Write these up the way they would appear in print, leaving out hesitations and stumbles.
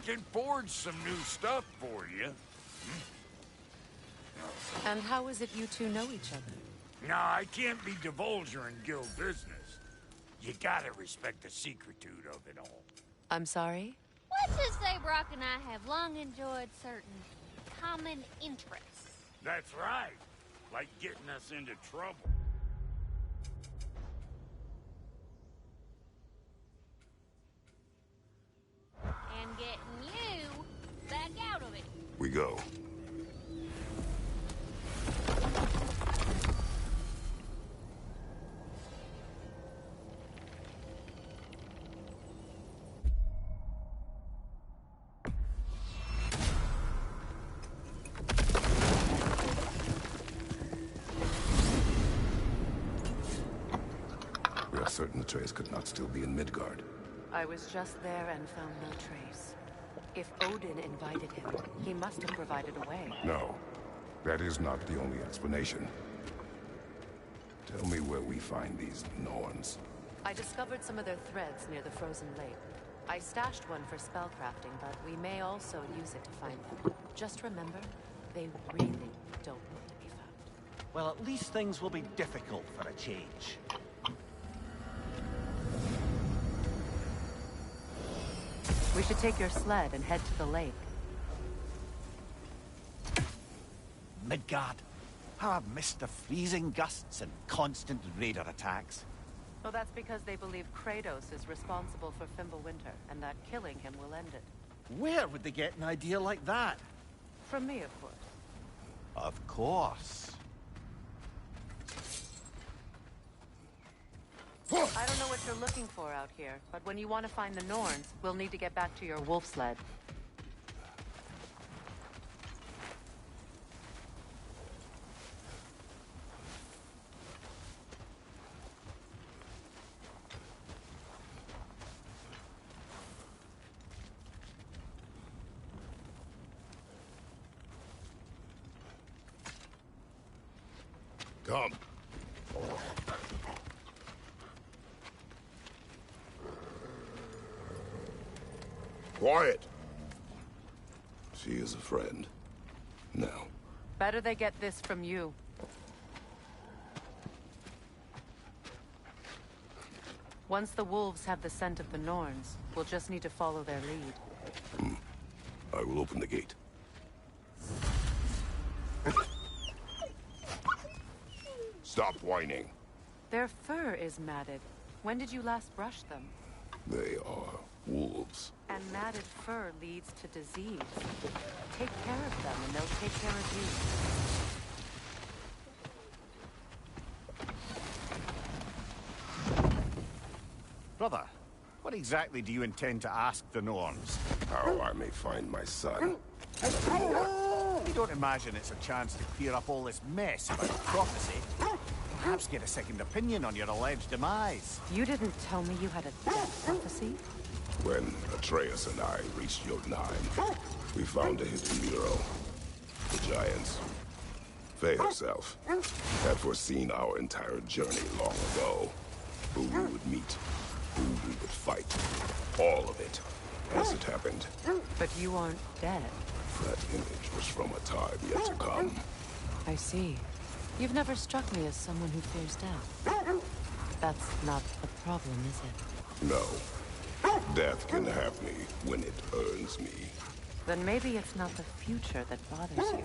can forge some new stuff for you. And how is it you two know each other? No, I can't be divulger in guild business. You gotta respect the secretude of it all. I'm sorry? Let's just say Brock and I have long enjoyed certain common interests. That's right. Like getting us into trouble. And getting you back out of it. We go. We are certain Atreus could not still be in Midgard. I was just there and found no trace. If Odin invited him, he must have provided a way. No, that is not the only explanation. Tell me where we find these Norns. I discovered some of their threads near the frozen lake. I stashed one for spellcrafting, but we may also use it to find them. Just remember, they really don't want to be found. Well, at least things will be difficult for a change. We should take your sled and head to the lake. Midgard. How I've missed the freezing gusts and constant raider attacks. Well, that's because they believe Kratos is responsible for Fimbulwinter, and that killing him will end it. Where would they get an idea like that? From me, of course. Of course. I don't know what you're looking for out here, but when you want to find the Norns, we'll need to get back to your wolf sled. Come. Quiet. She is a friend. Now. Better they get this from you. Once the wolves have the scent of the Norns, we'll just need to follow their lead. I will open the gate. Stop whining. Their fur is matted. When did you last brush them? They are wolves. And matted fur leads to disease. Take care of them and they'll take care of you. Brother, what exactly do you intend to ask the Norns? How I may find my son. You don't imagine it's a chance to clear up all this mess about prophecy? Perhaps get a second opinion on your alleged demise. You didn't tell me you had a death prophecy? When Atreus and I reached Jotunheim, we found a hidden mural. The giants, Freya herself, had foreseen our entire journey long ago. Who we would meet, who we would fight. All of it, as it happened. But you aren't dead. That image was from a time yet to come. I see. You've never struck me as someone who fears death. That's not the problem, is it? No. Death can have me when it earns me. Then maybe it's not the future that bothers you.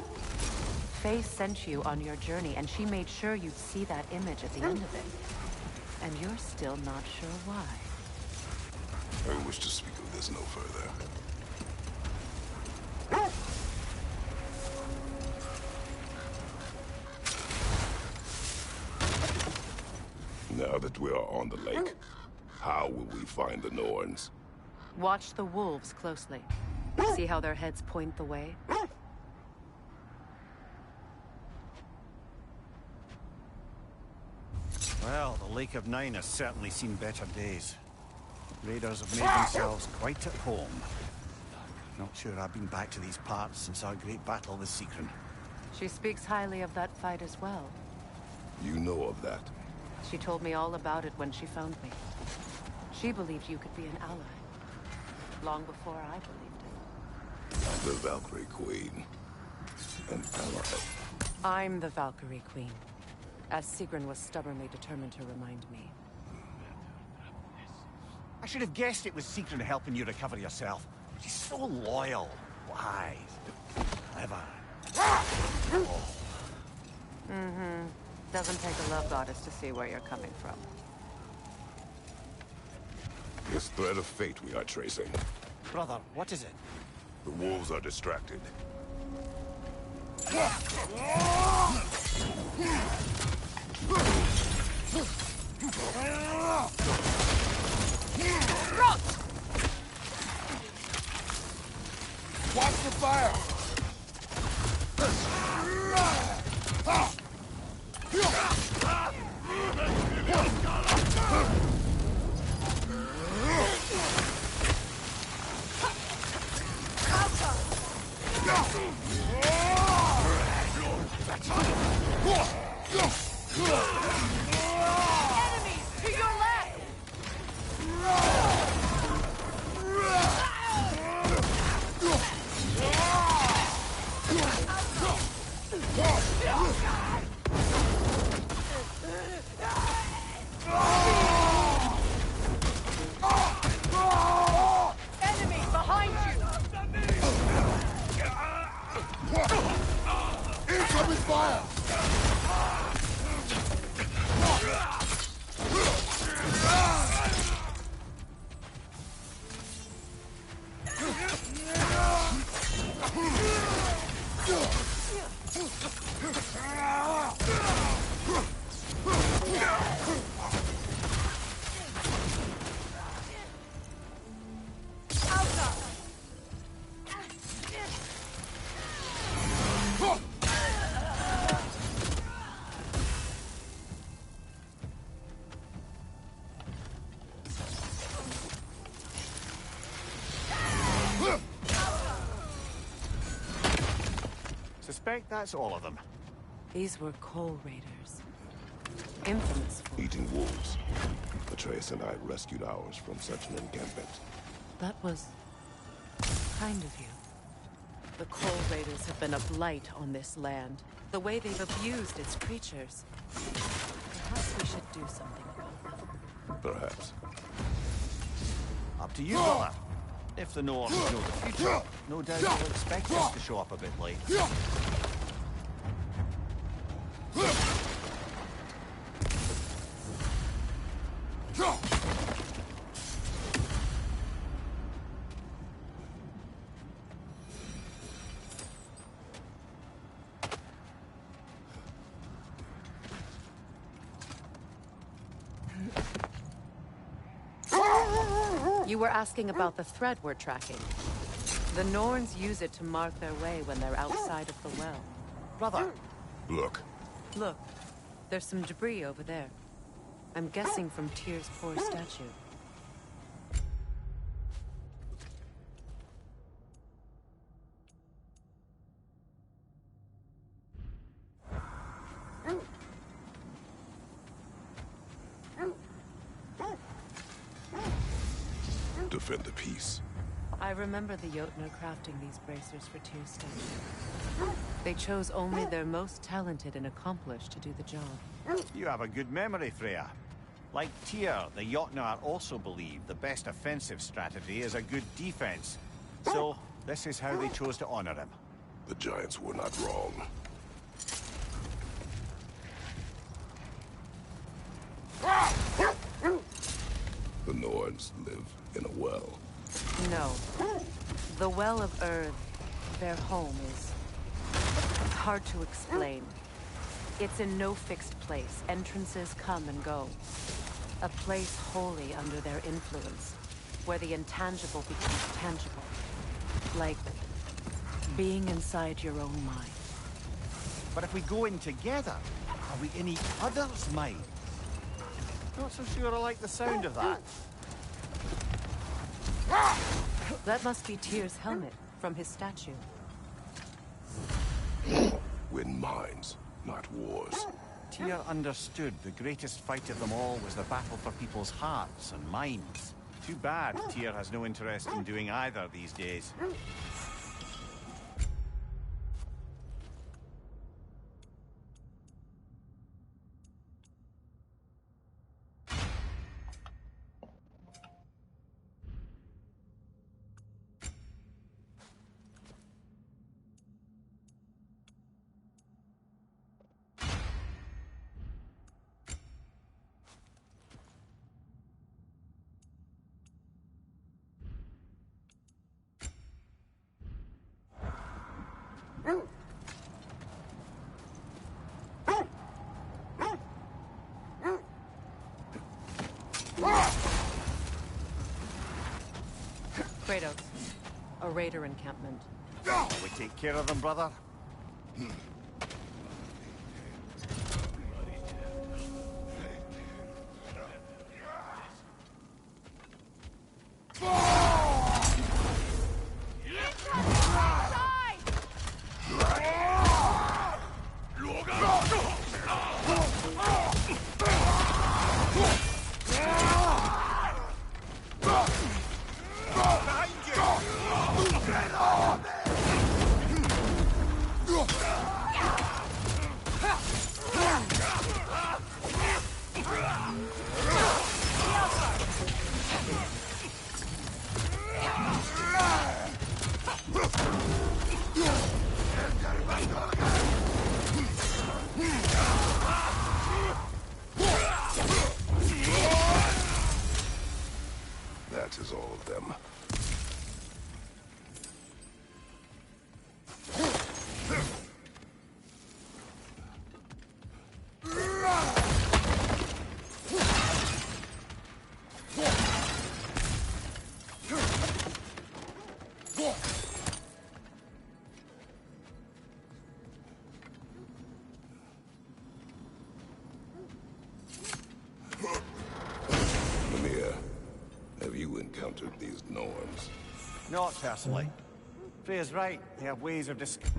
Faye sent you on your journey, and she made sure you'd see that image at the end of it. And you're still not sure why. I wish to speak of this no further. Now that we are on the lake, how will we find the Norns? Watch the wolves closely. See how their heads point the way? Well, the Lake of Nine has certainly seen better days. Raiders have made themselves quite at home. Not sure I've been back to these parts since our great battle with Sigrun. She speaks highly of that fight as well. You know of that? She told me all about it when she found me. She believed you could be an ally. Long before I believed it. The Valkyrie Queen. An ally. I'm the Valkyrie Queen, as Sigrun was stubbornly determined to remind me. I should have guessed it was Sigrun helping you recover yourself. She's so loyal, wise, clever. Doesn't take a love goddess to see where you're coming from. This thread of fate we are tracing. Brother, what is it? The wolves are distracted. Watch the fire! Enemies to your left! Enemy behind you! Incoming fire! Suspect that's all of them. These were coal raiders. Infamous for... Eating wolves. Atreus and I rescued ours from such an encampment. That was... kind of you. The coal raiders have been a blight on this land. The way they've abused its creatures. Perhaps we should do something about them. Perhaps. Up to you, brother. If the Nords know the future, no doubt they'll expect us to show up a bit late. You were asking about the thread we're tracking. The Norns use it to mark their way when they're outside of the well. Brother! Look. Look, there's some debris over there. I'm guessing from Tyr's poor statue. Defend the peace. I remember the Jotnar crafting these bracers for Tyr's statue. They chose only their most talented and accomplished to do the job. You have a good memory, Freya. Like Tyr, the Jotnar also believe the best offensive strategy is a good defense. So, this is how they chose to honor him. The giants were not wrong. The Norns live in a well. No. The Well of Earth, their home, is hard to explain. It's in no fixed place. Entrances come and go. A place wholly under their influence, where the intangible becomes tangible. Like being inside your own mind. But if we go in together, are we in each other's mind? Not so sure I like the sound of that. That must be Tyr's helmet from his statue. Win minds, not wars. Tyr understood the greatest fight of them all was the battle for people's hearts and minds. Too bad Tyr has no interest in doing either these days. Kratos, a raider encampment. We take care of them, brother. That is all of them. Have you encountered these norms? Not personally. Freya's right. They have ways of discouraging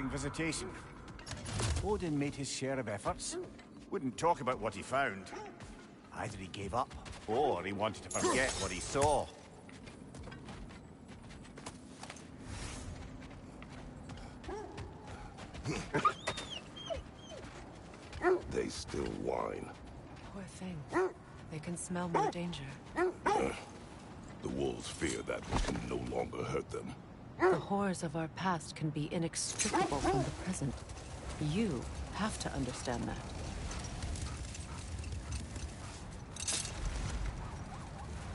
visitation. Odin made his share of efforts. Wouldn't talk about what he found. Either he gave up, or he wanted to forget what he saw. They still whine. Poor thing. They can smell more danger. The wolves fear that we can no longer hurt them. The horrors of our past can be inextricable from the present. You have to understand that.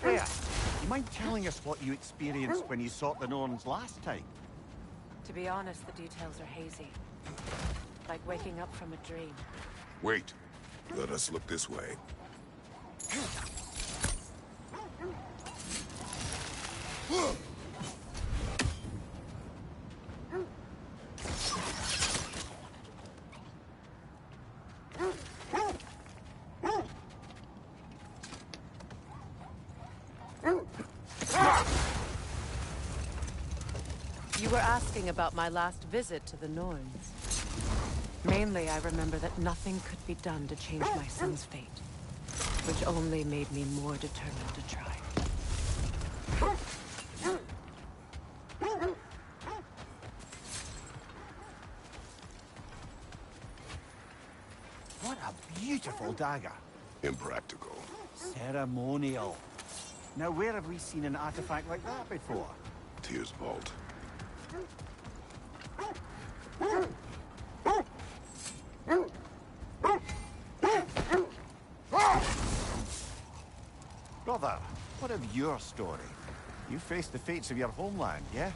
Freya, you mind telling us what you experienced when you sought the Norns last time? To be honest, the details are hazy. Like waking up from a dream. Wait. Let us look this way. You were asking about my last visit to the Norns. Mainly, I remember that nothing could be done to change my son's fate, which only made me more determined to try. What a beautiful dagger. Impractical. Ceremonial. Now, where have we seen an artifact like that before? Tyr's vault. Brother, what of your story? You faced the fates of your homeland, yeah?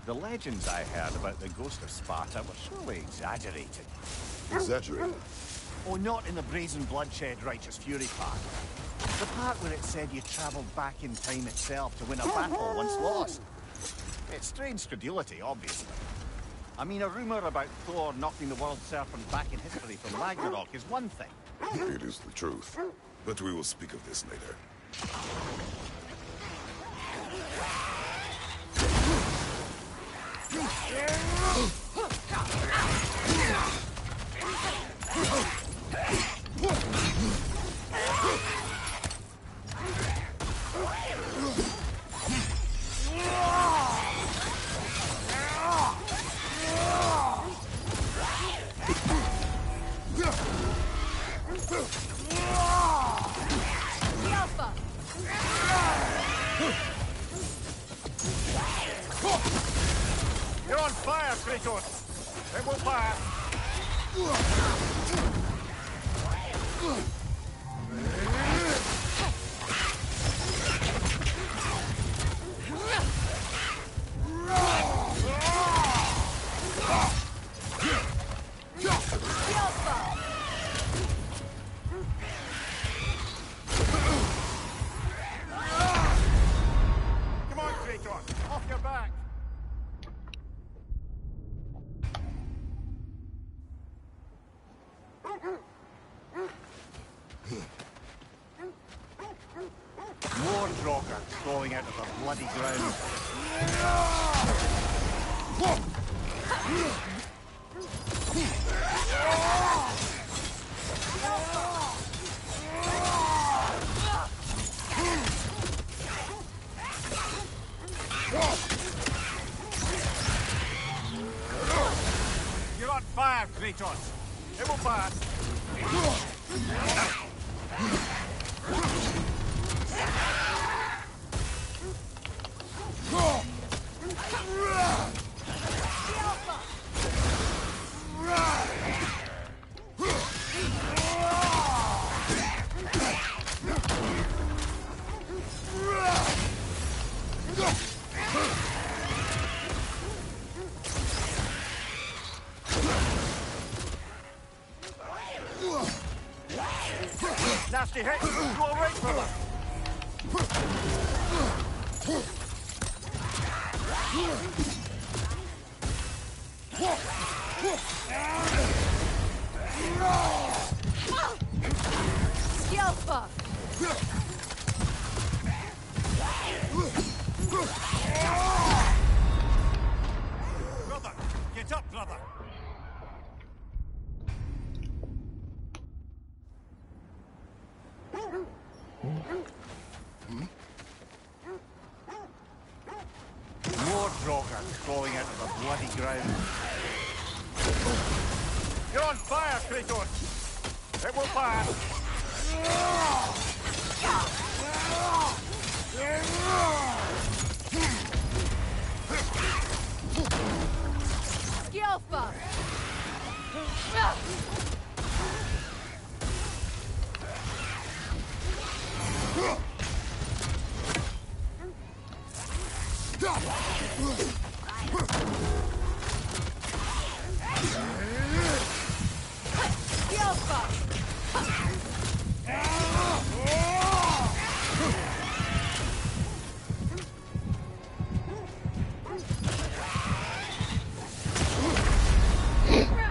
The legends I heard about the ghost of Sparta were surely exaggerated. Exaggerated? Oh, not in the brazen bloodshed righteous fury part. The part where it said you travelled back in time itself to win a battle once lost. It's strange credulity, obviously. I mean, a rumour about Thor knocking the world serpent back in history from Ragnarok is one thing. It is the truth. But we will speak of this later. You're on fire, Kratos! It will pass! bloody ground. You're on fire, Kratos. It will pass. Nasty hit. You all right, brother? Skjelfa! Brother, get up, brother. More Drogon crawling out of the bloody ground. You're on fire, Kratos. It will pass. Skjelfa!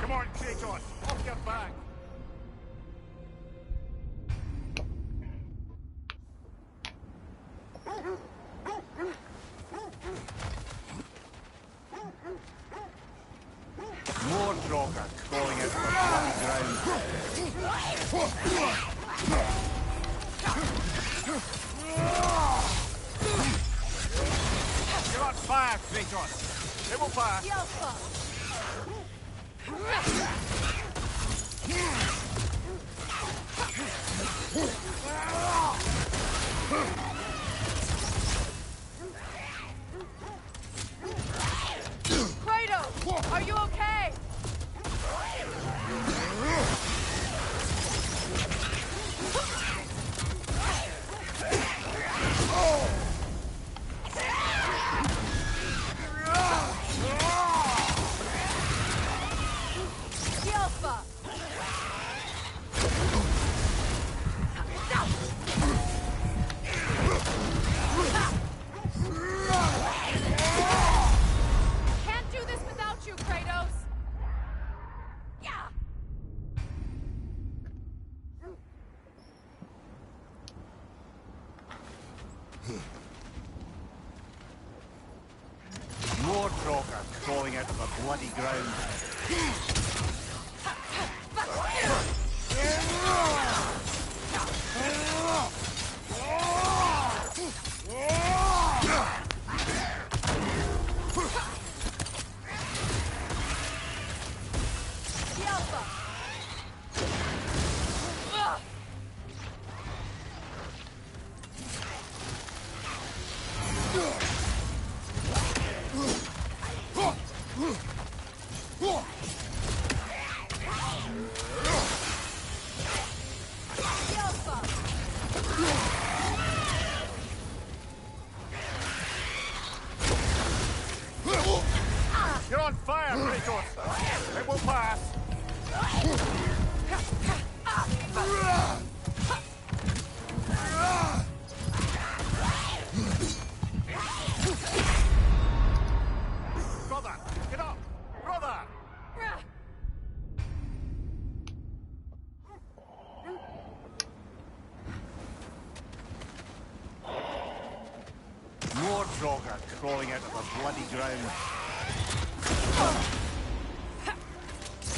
Come on, Kratos. Off your back. More Drogon crawling out of the bloody ground. You're on fire, Kratos. It will pass. Skjelfa! Kratos! Are you okay? Skjelfa! Can't do this without you, Kratos! Yeah! More Drogon crawling out of the bloody ground. Skjelfa! crawling out of the bloody ground.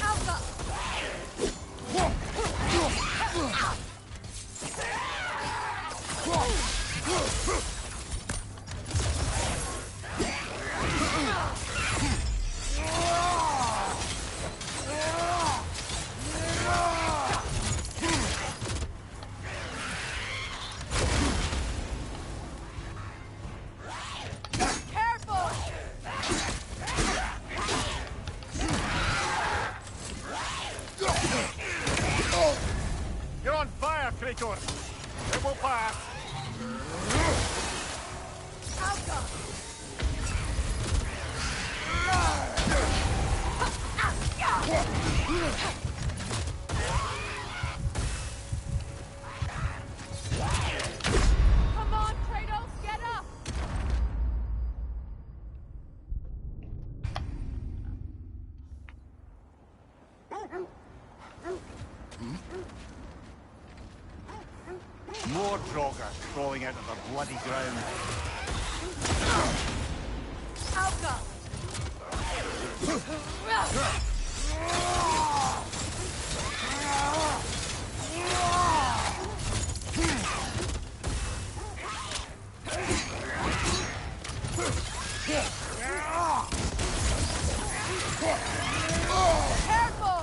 Alpha! You're on fire, Kratos! It will pass! Come on, Kratos, get up! More Draugr crawling out of the bloody ground. Alpha! Careful!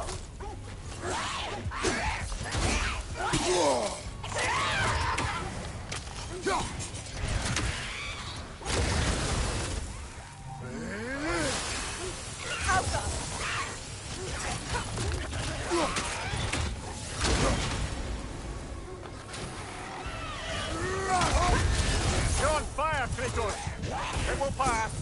You're on fire, Kratos! It will pass!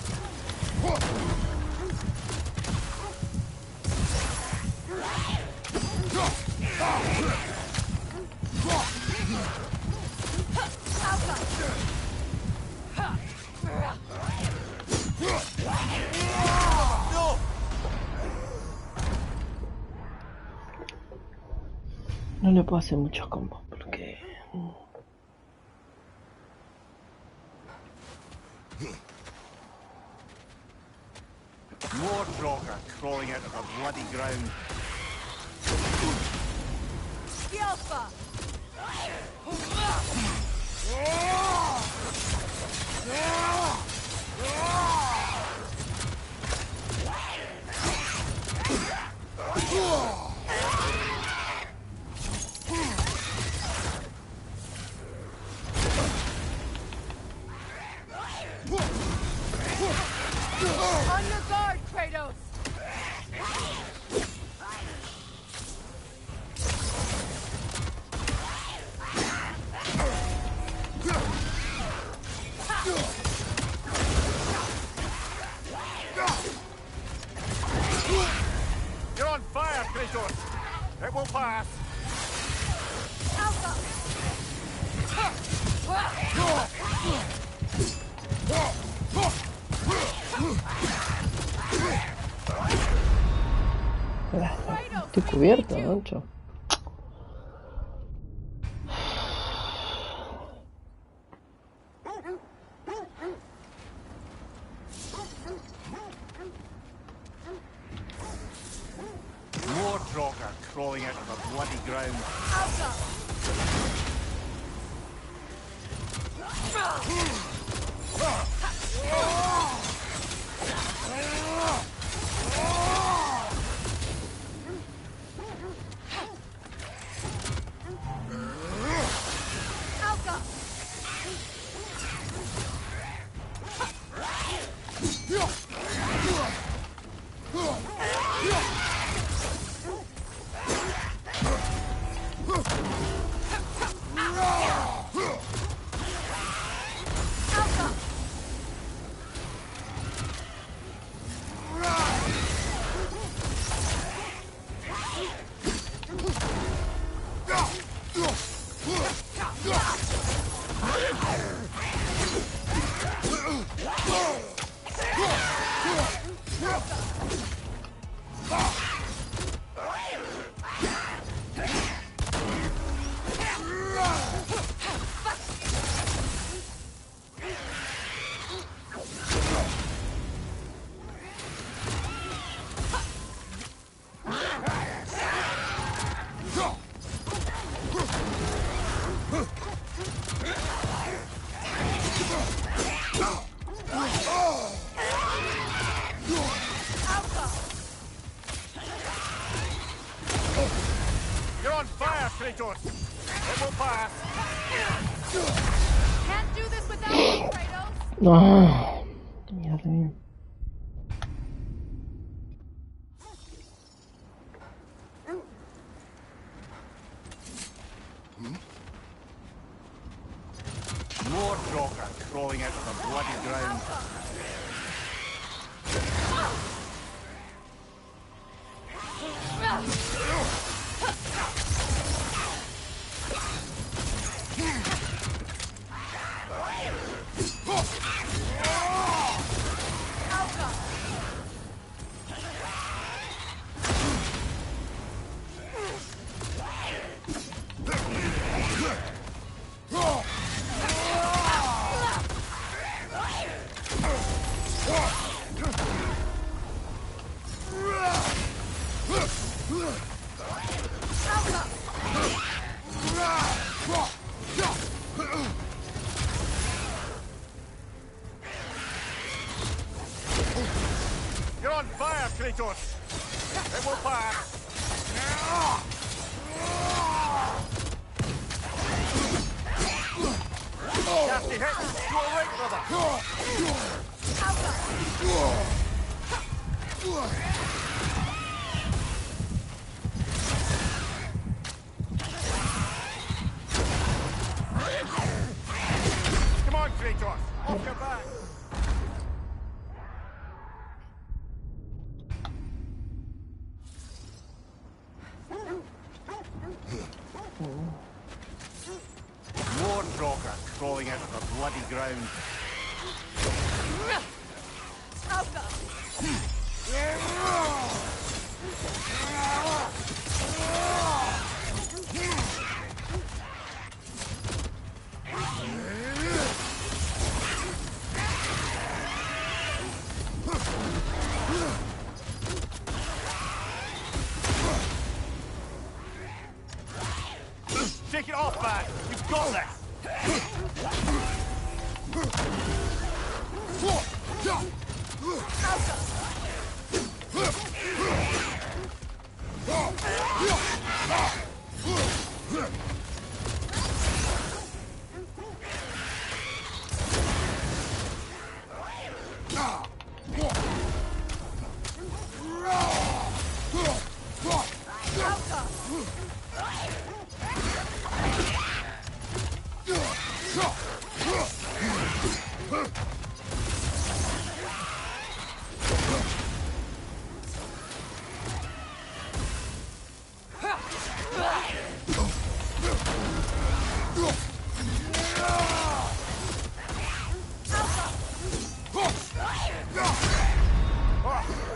No le puedo hacer muchos combos porque... More Draugr crawling out of the bloody ground. Alpha! On your guard, Kratos! You're on fire, Kratos! It will pass! Alpha! Estoy cubierto, Nacho. More Draugr crawling out of the bloody ground. Alpha! Kratos! It will pass! Can't do this without you, Kratos! No. Mierda bien. More Draugr crawling out of the bloody ground. You're on fire, Kratos! It will pass! Nasty hit! You're right, brother! Come on, Kratos! Off your back! More Draugr crawling out of the bloody ground. Take it off, man! You've got this!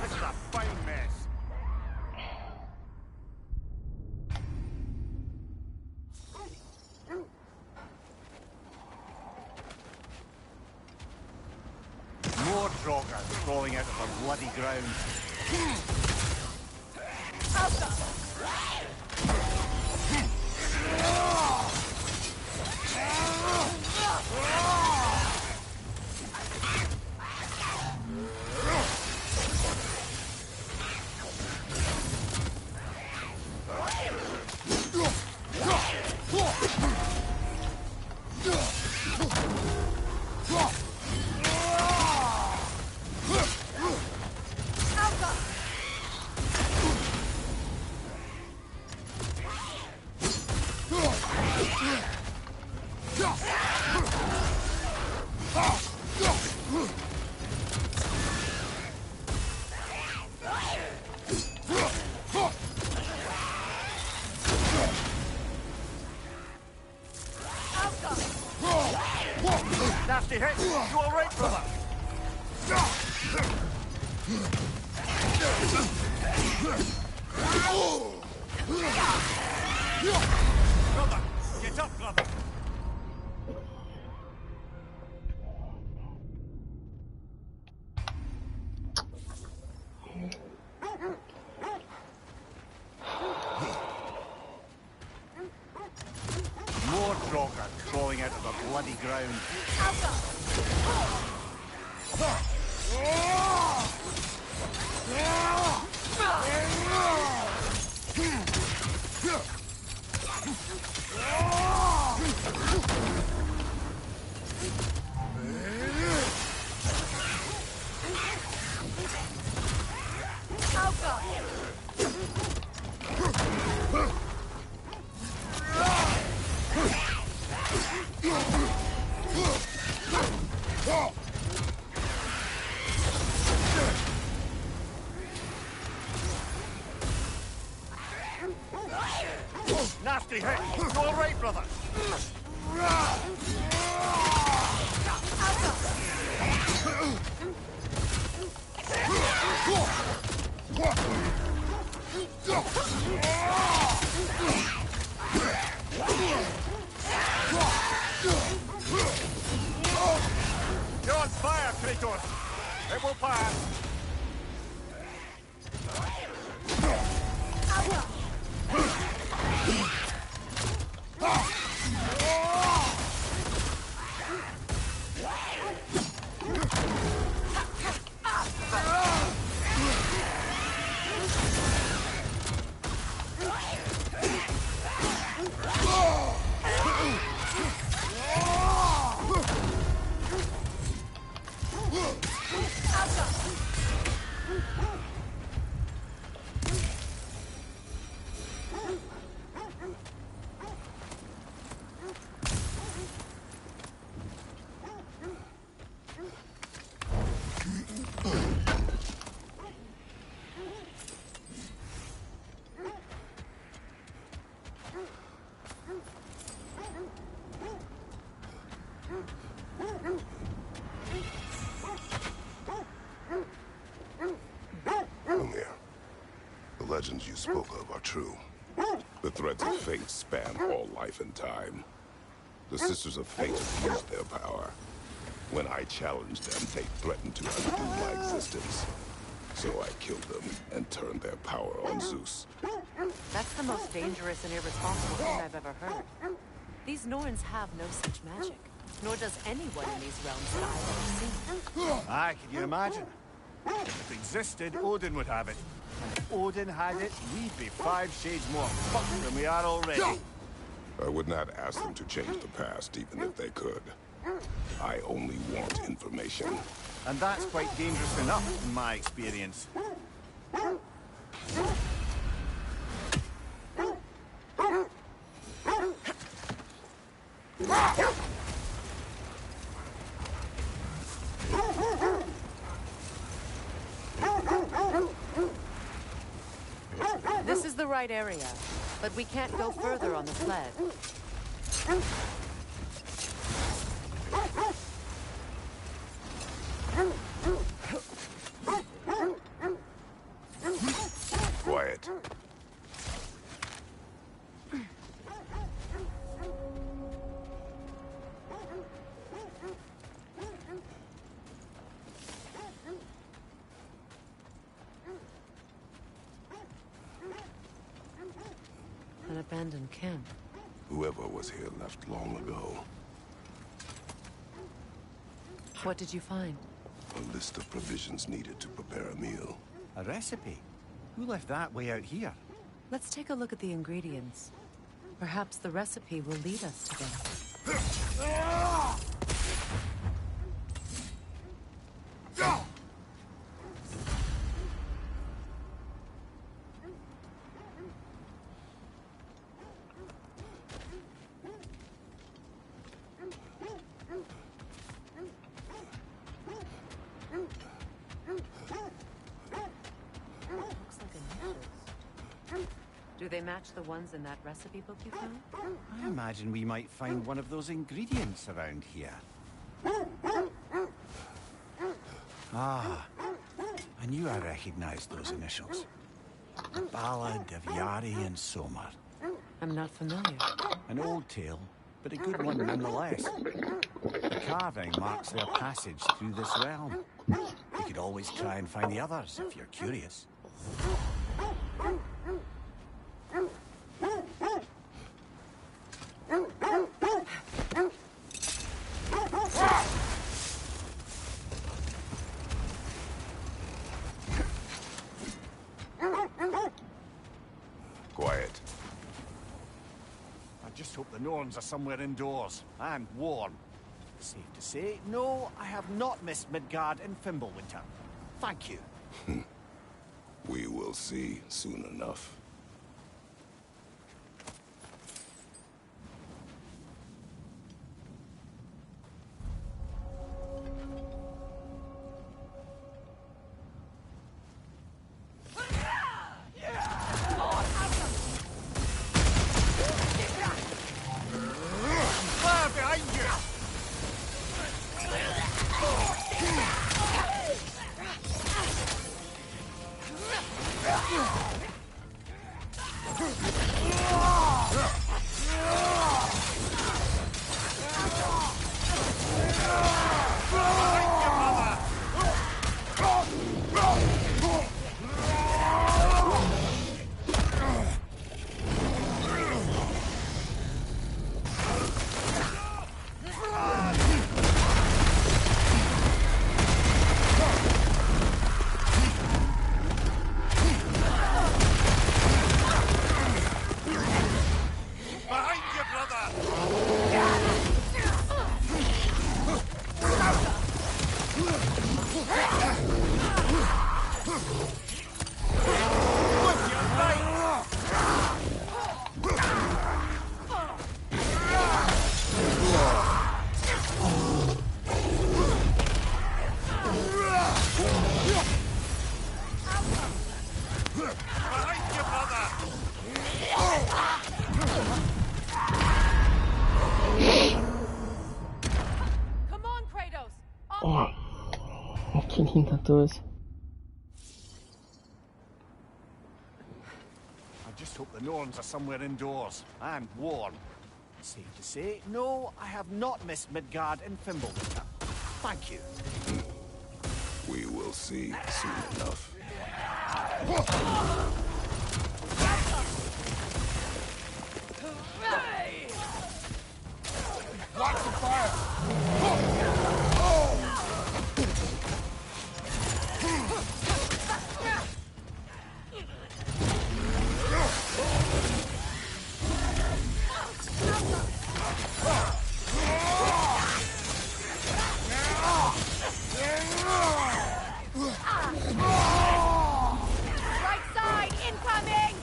This is a fine mess. More Draugr crawling out of the bloody ground. Nasty hit! You all right, brother? Brother! Get up, brother! More Draugr crawling out of the bloody ground. Nasty hit. You all right, brother? You're on fire, Kratos. It will pass. The legends you spoke of are true. The threads of fate span all life and time. The Sisters of Fate abused their power. When I challenged them, they threatened to undo my existence. So I killed them and turned their power on Zeus. That's the most dangerous and irresponsible thing I've ever heard. These Norns have no such magic, nor does anyone in these realms that I've ever seen. Aye, can you imagine? If it existed, Odin would have it. And if Odin had it, we'd be 5 shades more fucked than we are already. I would not ask them to change the past, even if they could. I only want information. And that's quite dangerous enough, in my experience. This is the right area, but we can't go further on the sled. Quiet. An abandoned camp. Whoever was here left long ago. What did you find? A list of provisions needed to prepare a meal. A recipe? Who left that way out here? Let's take a look at the ingredients. Perhaps the recipe will lead us to them. Do they match the ones in that recipe book you found? I imagine we might find one of those ingredients around here. Ah, I knew I recognized those initials. The Ballad of Yari and Somar. I'm not familiar. An old tale, but a good one nonetheless. The carving marks their passage through this realm. You could always try and find the others if you're curious. Quiet. I just hope the Norns are somewhere indoors and warm. Safe to say, no, I have not missed Midgard and Fimbulwinter. Thank you. We will see soon enough. lindo todo eso. I just hope the Norns are somewhere indoors and warm. Safe to say, no, I have not missed Midgard and Fimbulwinter. Thank you. We will see soon enough. Watch the fire! Right side, incoming!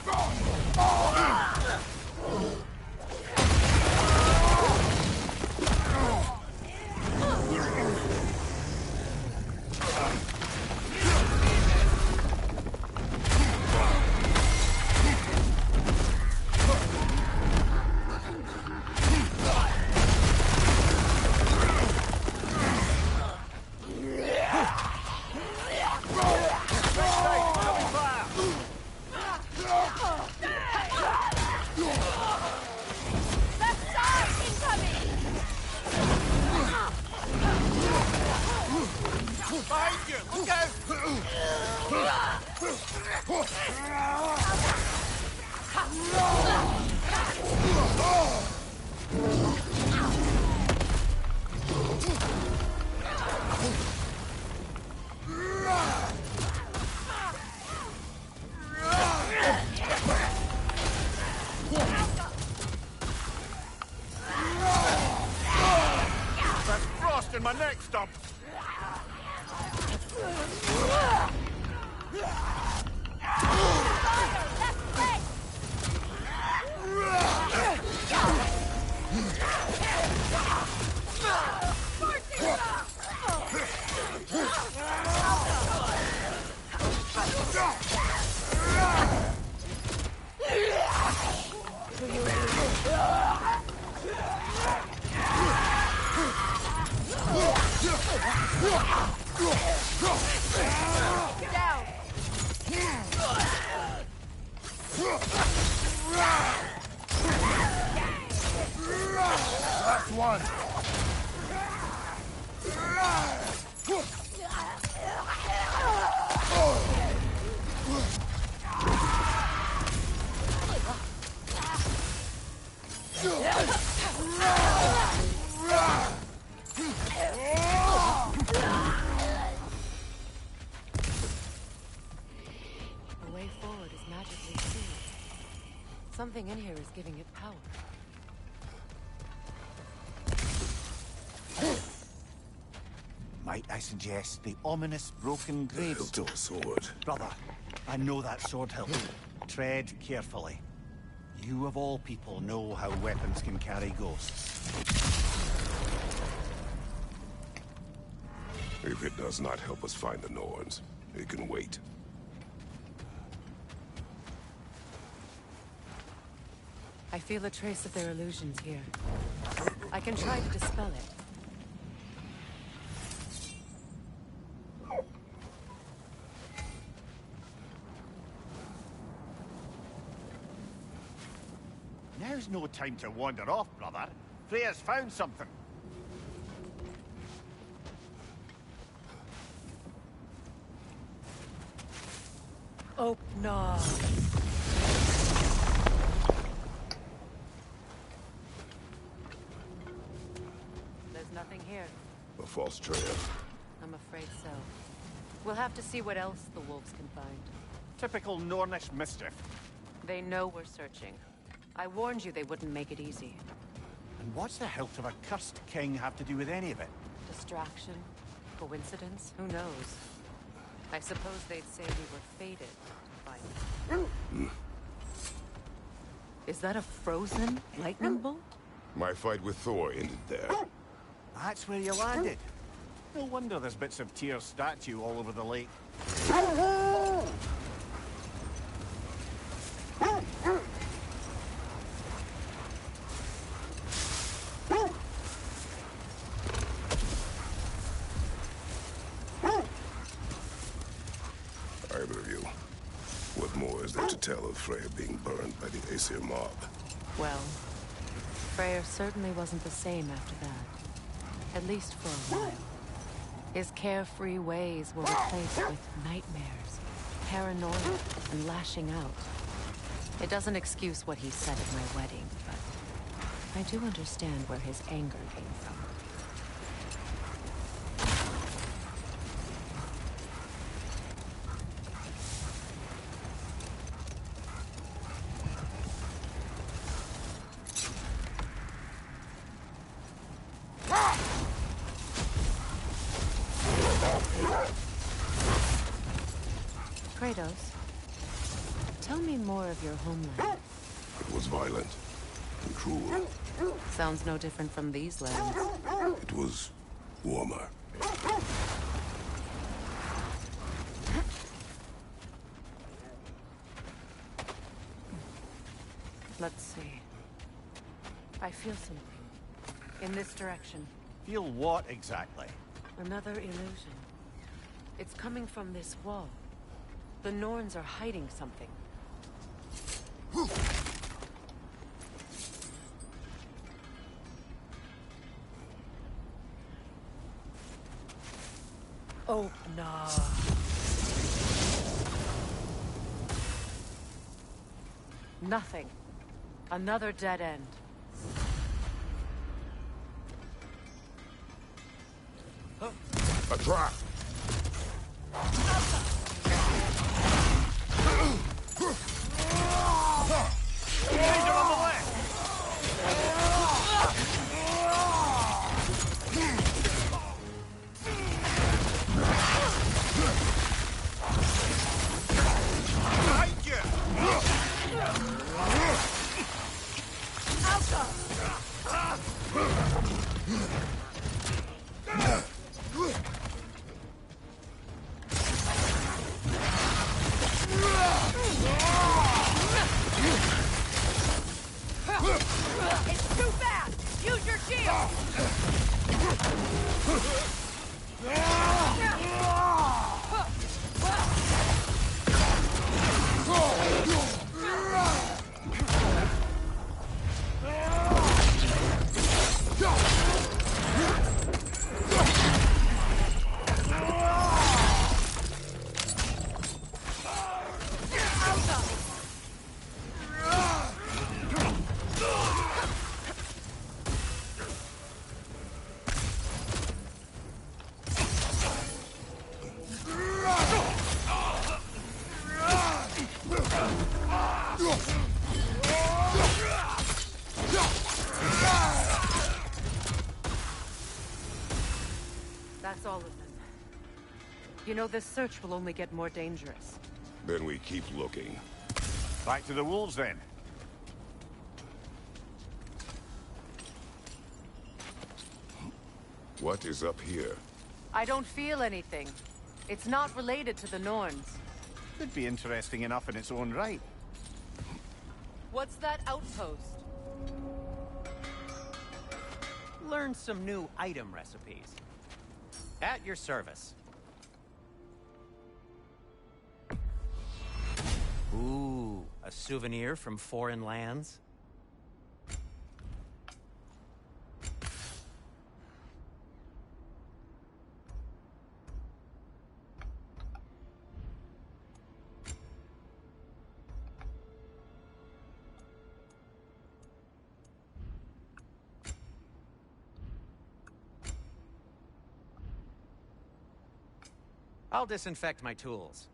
Left side, incoming! Behind you! Look out! That's frost in my neck stump. Left leg! Down! Last one! The way forward is magically sealed. Something in here is giving it power. Might I suggest the ominous broken The hilt gravestone? of a sword. Brother, I know that sword hilt. Tread carefully. You of all people know how weapons can carry ghosts. If it does not help us find the Norns, it can wait. I feel a trace of their illusions here. I can try to dispel it. Now's no time to wander off, brother. Freya's found something. Oh, no. There's nothing here. A false trail. I'm afraid so. We'll have to see what else the wolves can find. Typical Nornish mischief. They know we're searching. I warned you they wouldn't make it easy. And what's the hilt of a cursed king have to do with any of it? Distraction? Coincidence? Who knows? I suppose they'd say we were fated to find it. Is that a frozen lightning bolt? My fight with Thor ended there. That's where you landed. No wonder there's bits of Tyr's statue all over the lake. Freya being burned by the Aesir mob. Well, Freya certainly wasn't the same after that. At least for a while. His carefree ways were replaced with nightmares, paranoia, and lashing out. It doesn't excuse what he said at my wedding, but I do understand where his anger came from. Kratos, tell me more of your homeland. It was violent and cruel. Sounds no different from these lands. It was warmer. Let's see. I feel something. In this direction. Feel what exactly? Another illusion. It's coming from this wall. The Norns are hiding something. Oh, no. Nothing. Another dead end. A trap! It's too fast! Use your shield! That's all of them. You know, this search will only get more dangerous. Then we keep looking. Back to the wolves then. What is up here? I don't feel anything. It's not related to the Norns. Could be interesting enough in its own right. What's that outpost? Learn some new item recipes. At your service. Ooh, a souvenir from foreign lands? I'll disinfect my tools.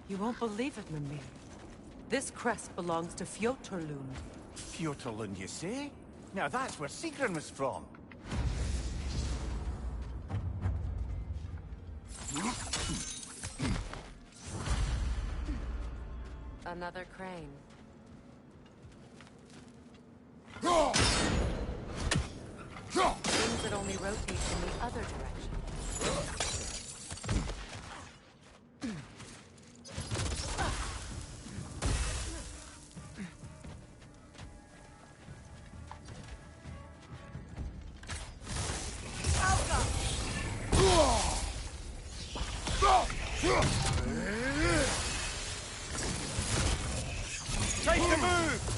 You won't believe it, Mimir. This crest belongs to Fjotorlund. Fjotorlund, you say? Now that's where Sigrun was from. Another crane. Seems it only rotates in the other direction. Time to move!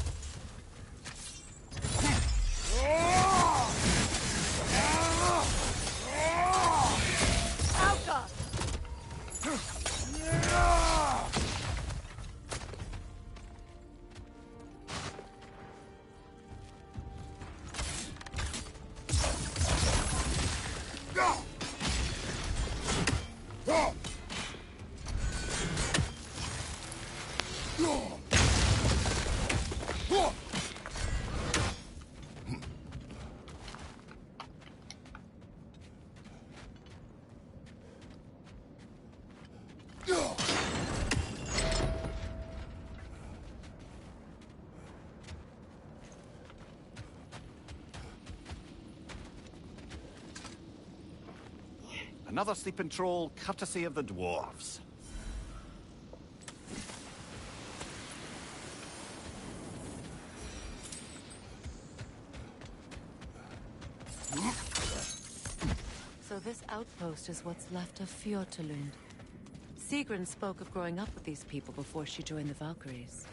Another sleeping troll, courtesy of the dwarves. So this outpost is what's left of Fjortulund. Sigrun spoke of growing up with these people before she joined the Valkyries.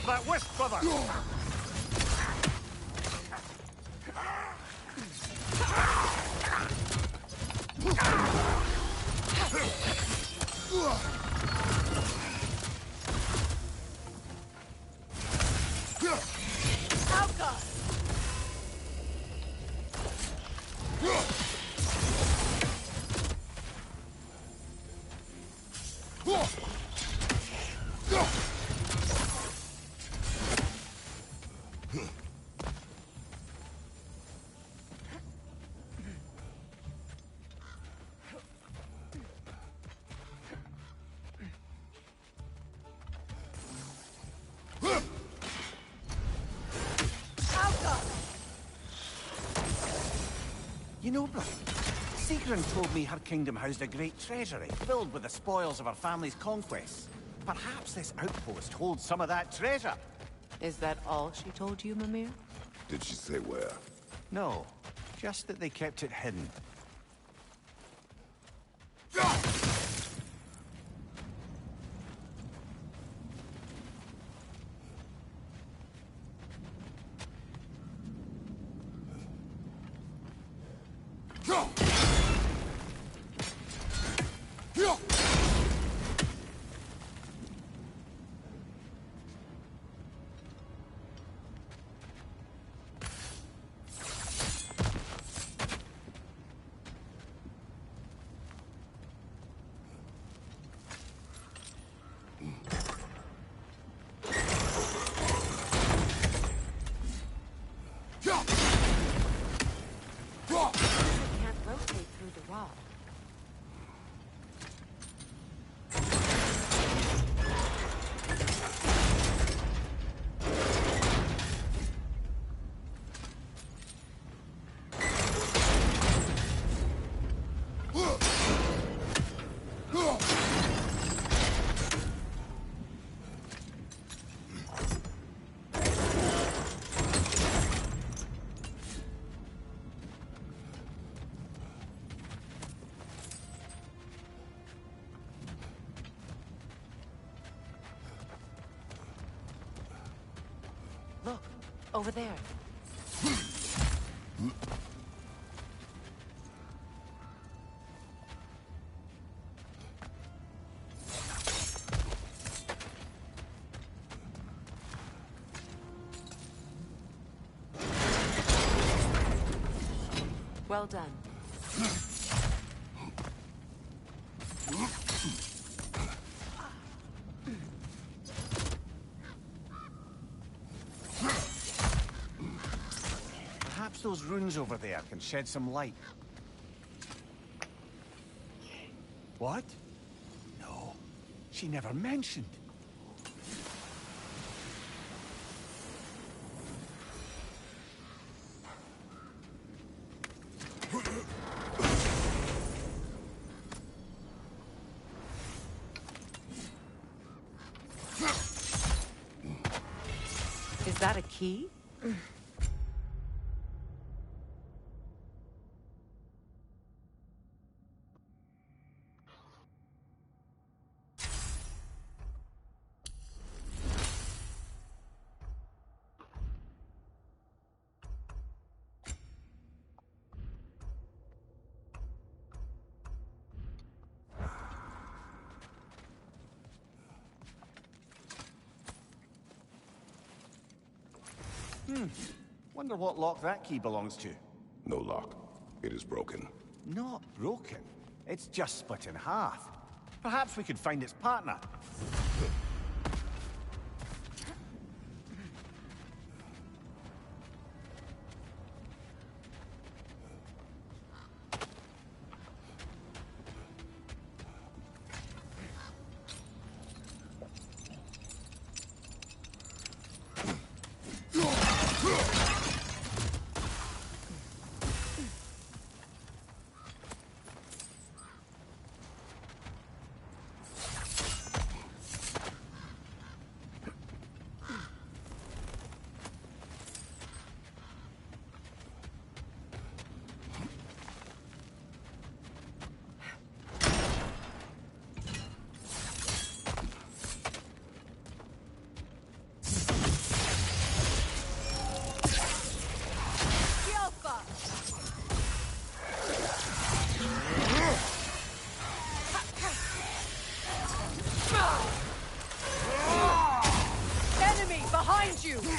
of that wisp, brother! You know, brother, Sigrun told me her kingdom housed a great treasury filled with the spoils of her family's conquests. Perhaps this outpost holds some of that treasure. Is that all she told you, Mimir? Did she say where? No, just that they kept it hidden. Look, over there. Well done. Perhaps those runes over there can shed some light. What? No, she never mentioned. Is that a key? Wonder what lock that key belongs to. No lock. It is broken. Not broken. It's just split in half. Perhaps we could find its partner. find you!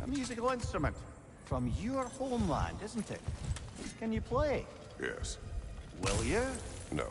Musical instrument from your homeland, isn't it? Can you play? Yes. Will you? No.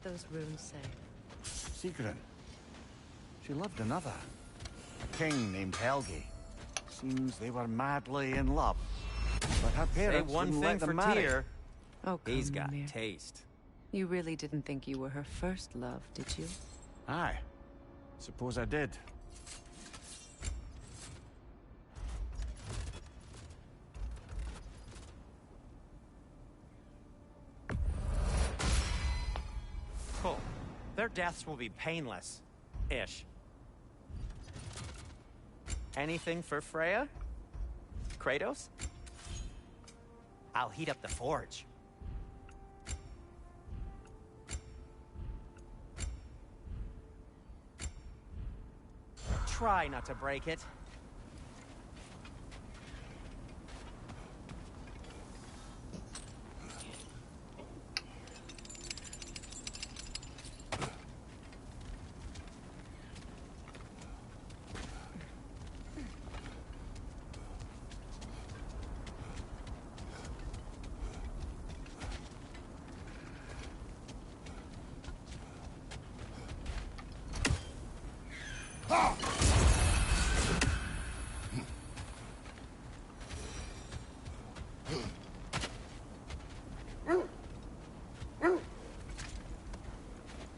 those runes say? Sigrun. She loved another. A king named Helgi. Seems they were madly in love. But her Say parents one wouldn't thing let for them marry. Tyr. Oh, come He's got Mimir. taste. You really didn't think you were her first love, did you? Aye. Suppose I did. Cool. Their deaths will be painless-ish. Anything for Freya? Kratos? I'll heat up the forge. Try not to break it.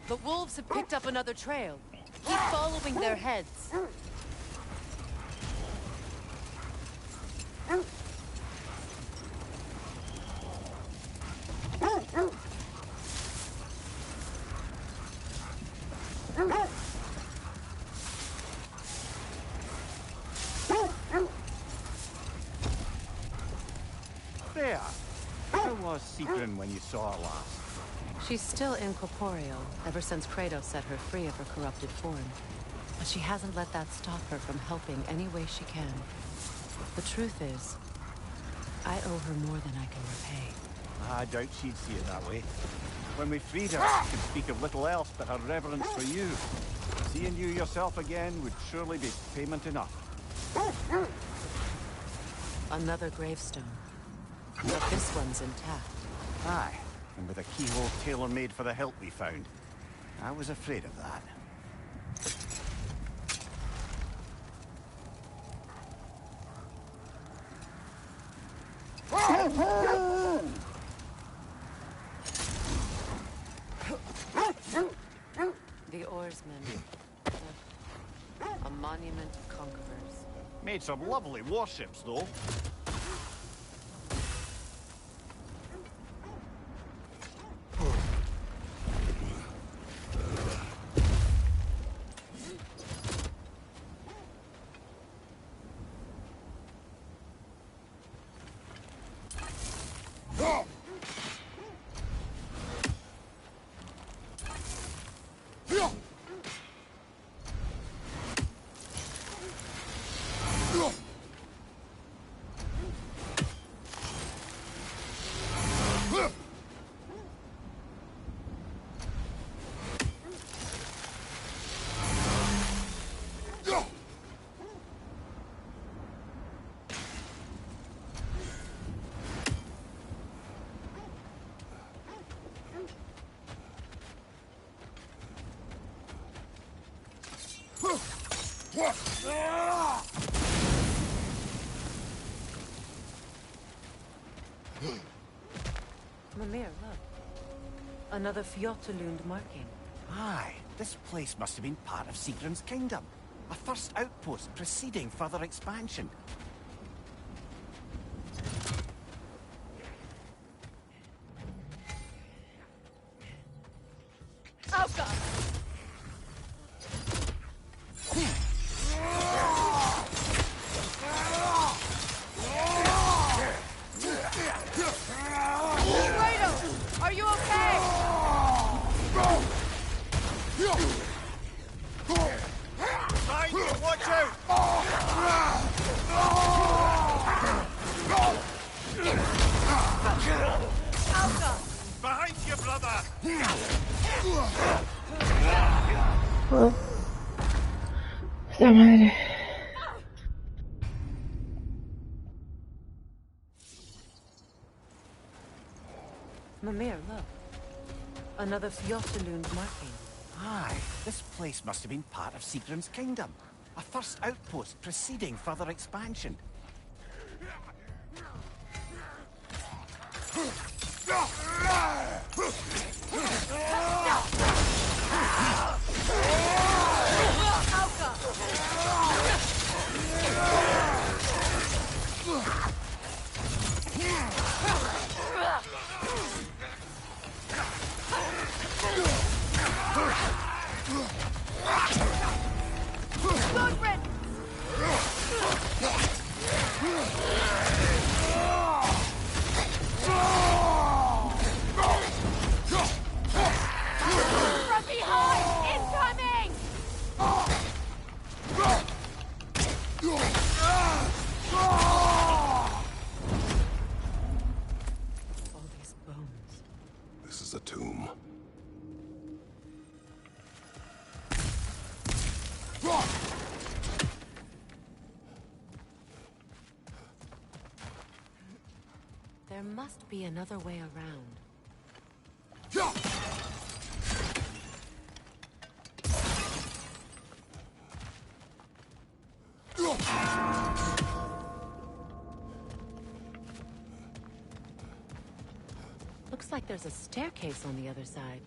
The wolves have picked up another trail. Keep following their heads. Freya, how was Sigrun when you saw her last? She's still incorporeal, ever since Kratos set her free of her corrupted form. But she hasn't let that stop her from helping any way she can. The truth is, I owe her more than I can repay. I doubt she'd see it that way. When we freed her, she could speak of little else but her reverence for you. Seeing you yourself again would surely be payment enough. Another gravestone. But this one's intact. Aye, and with a keyhole tailor-made for the hilt we found. I was afraid of that. The oarsmen. A monument of conquerors. Made some lovely warships, though. Mimir, look. Another Fjotalund marking. Aye, this place must have been part of Sigrun's kingdom. A first outpost preceding further expansion. Oh, God! Kratos! Are you okay? Behind you, watch out! Behind you, brother! Oh. Esta madre. Mimir, look. Another Fjotalund marking. Aye, this place must have been part of Sigrun's kingdom. A first outpost preceding further expansion. There must be another way around. Looks like there's a staircase on the other side.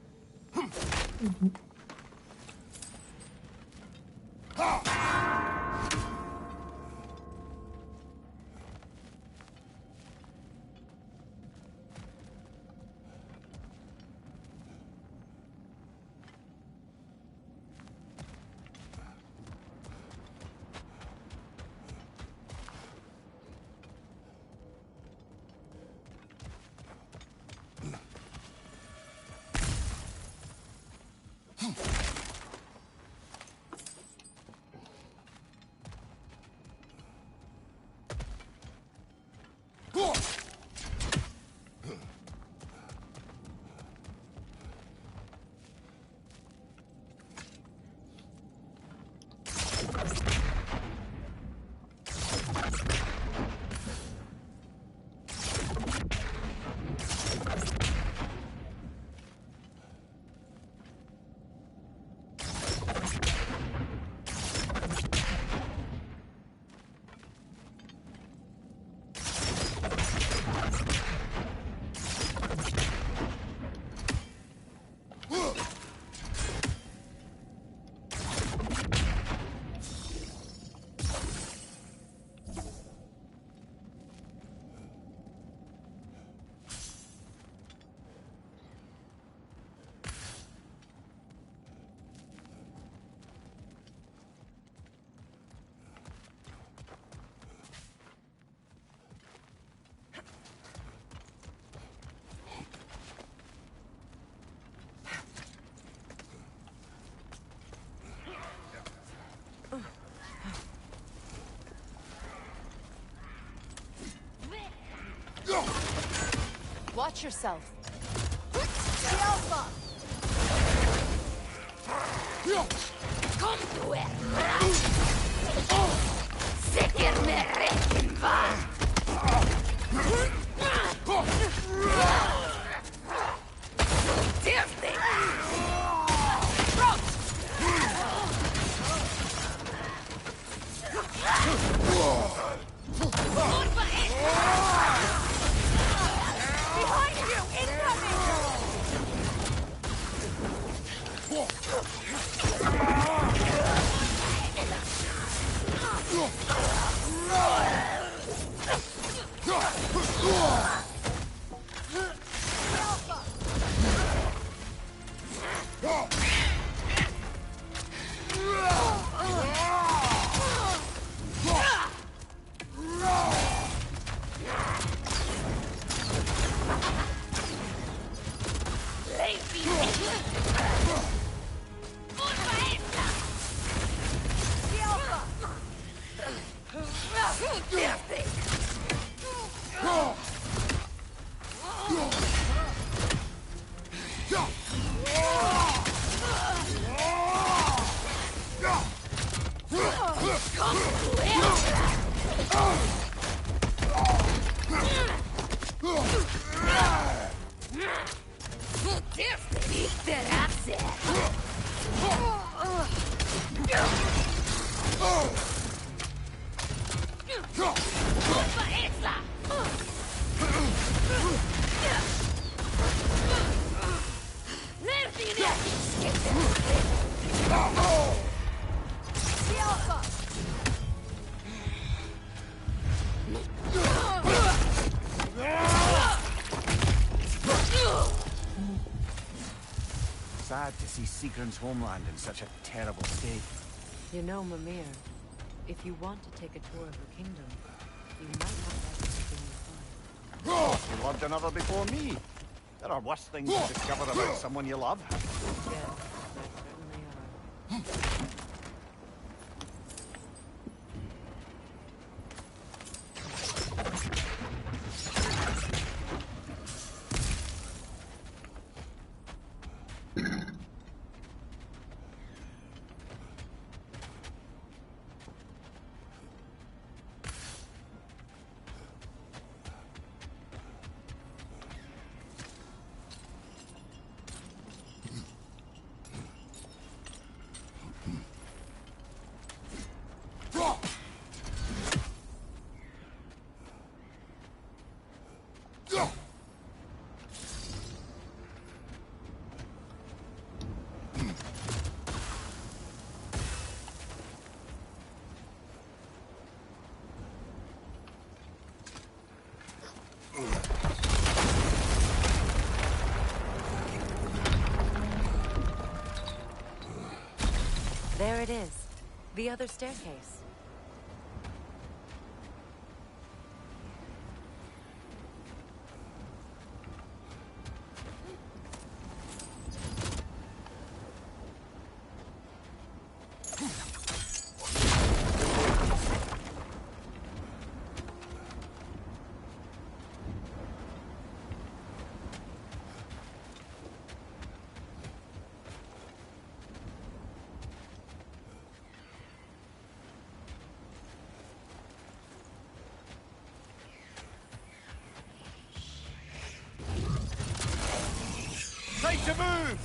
Watch yourself. The Alpha! Kom du er sikker med rekken var. Til deg! Behind you! Incoming! Sad to see Sigrun's homeland in such a terrible state. You know, Mimir, if you want to take a tour of her kingdom, you might not like everything you find. You loved another before me. There are worse things to discover about someone you love. Yes, there certainly are. There it is. The other staircase. Time to move!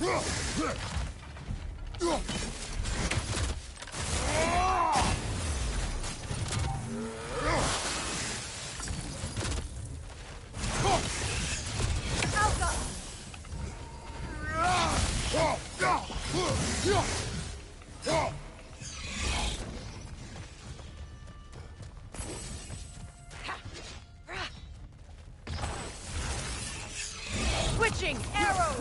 Switching arrows!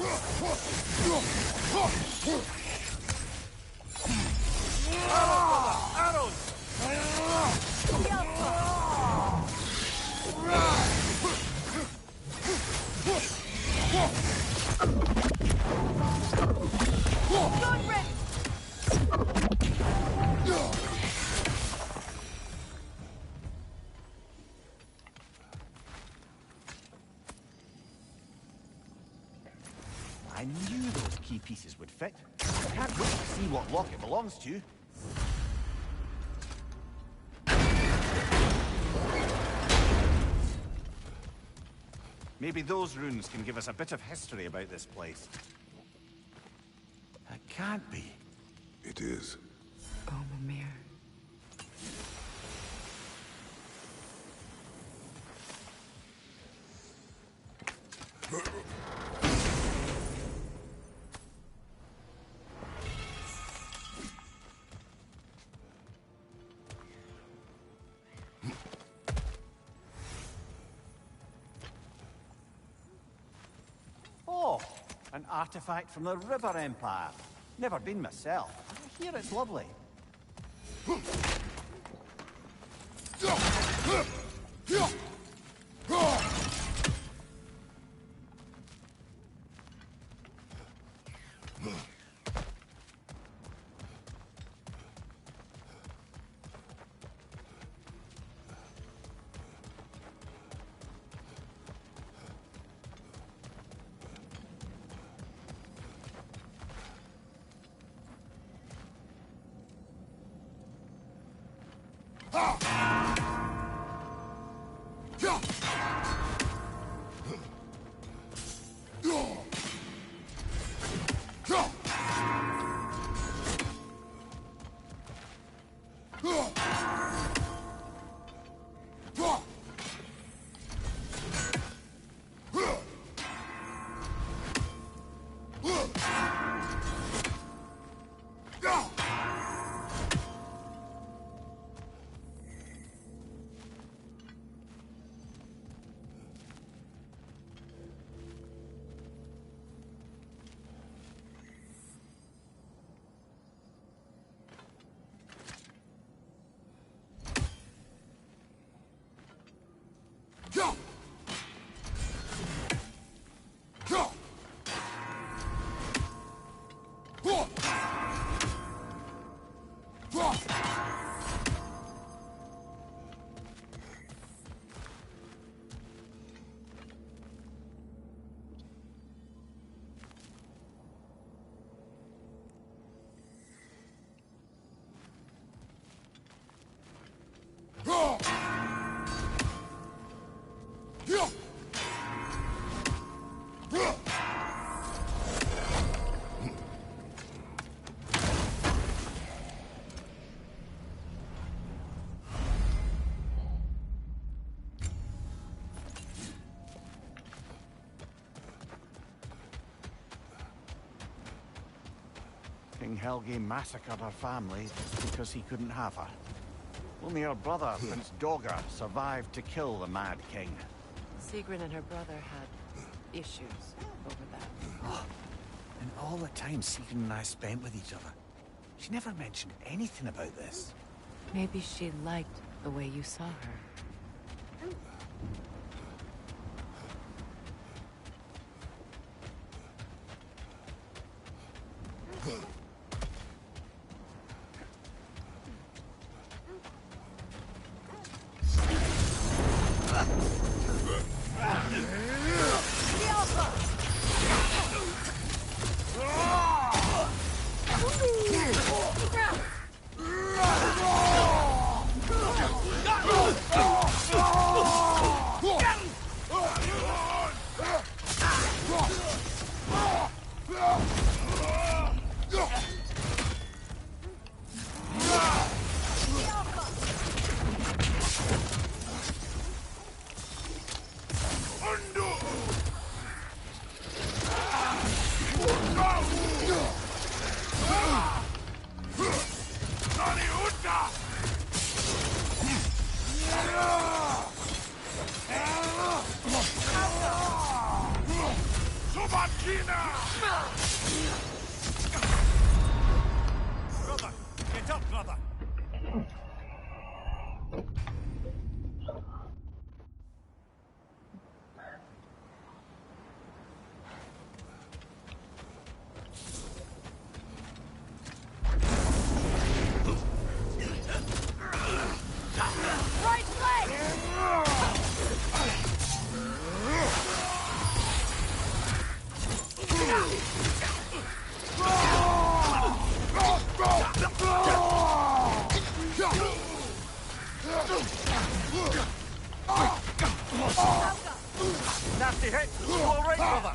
I knew those key pieces would fit. I can't wait to see what lock it belongs to. Maybe those runes can give us a bit of history about this place. It can't be. It is. Oh, Mimir. Oh, an artifact from the River Empire. Never been myself. I hear it's lovely. King Helge massacred her family just because he couldn't have her. Only her brother, Prince Dogger, survived to kill the Mad King. Sigrun and her brother had issues over that. And all the time Sigrun and I spent with each other, she never mentioned anything about this. Maybe she liked the way you saw her. Brother, get up, brother. Right leg! Nasty hit! You all right, brother?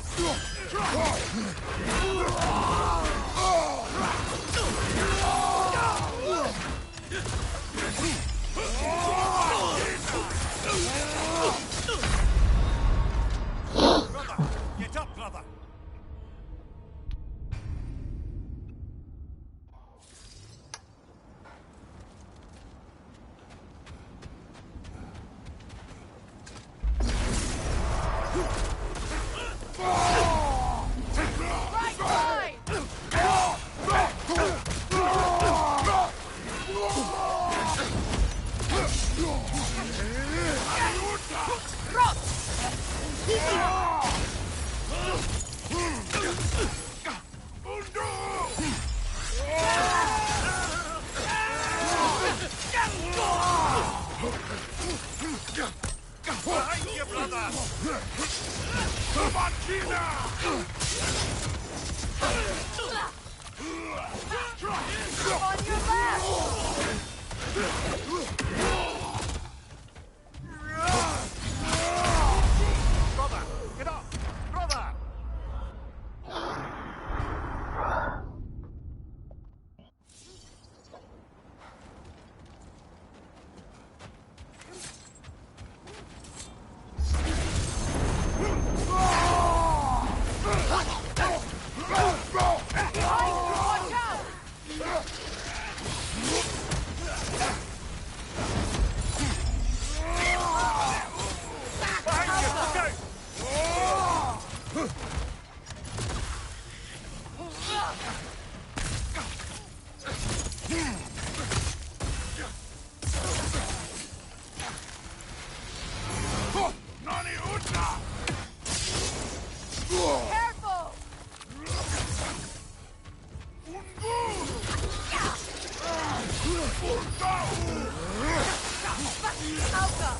Brother, get up, brother. Right side! Behind you, brother. On your left! Brother, get up! Brother! Watch out! Behind you, look out. Nani Uta! Careful! Alka!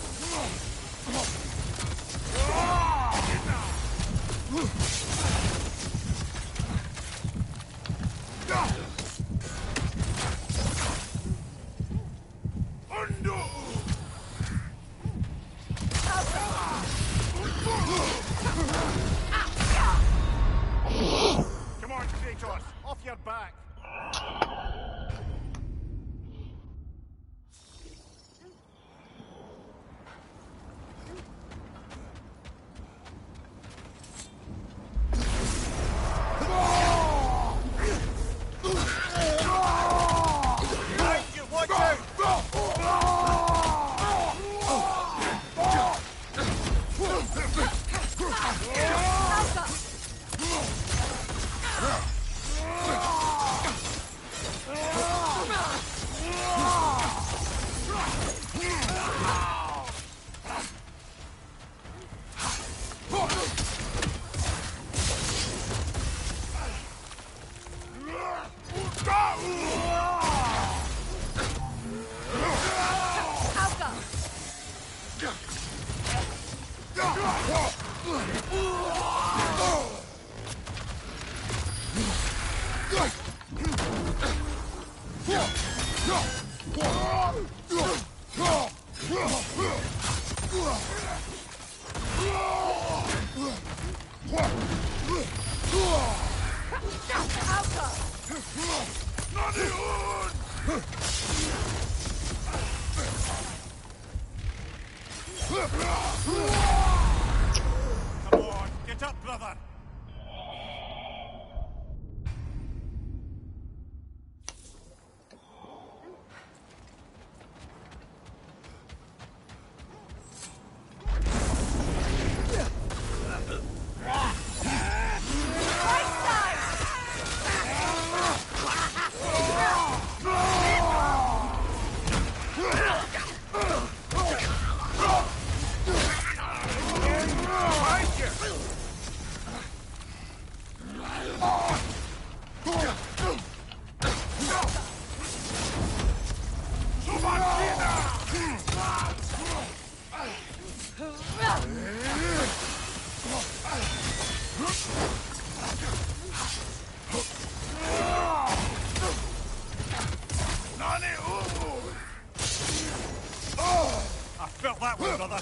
Come on, get up, brother. I felt that one, brother.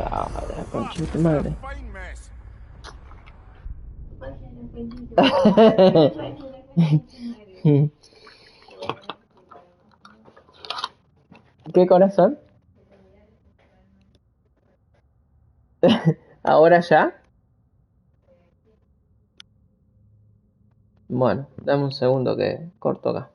Ah, la concha de tu madre. Fine mess. ¿Qué corazón? ¿Ahora ya? Bueno, dame un segundo que corto acá.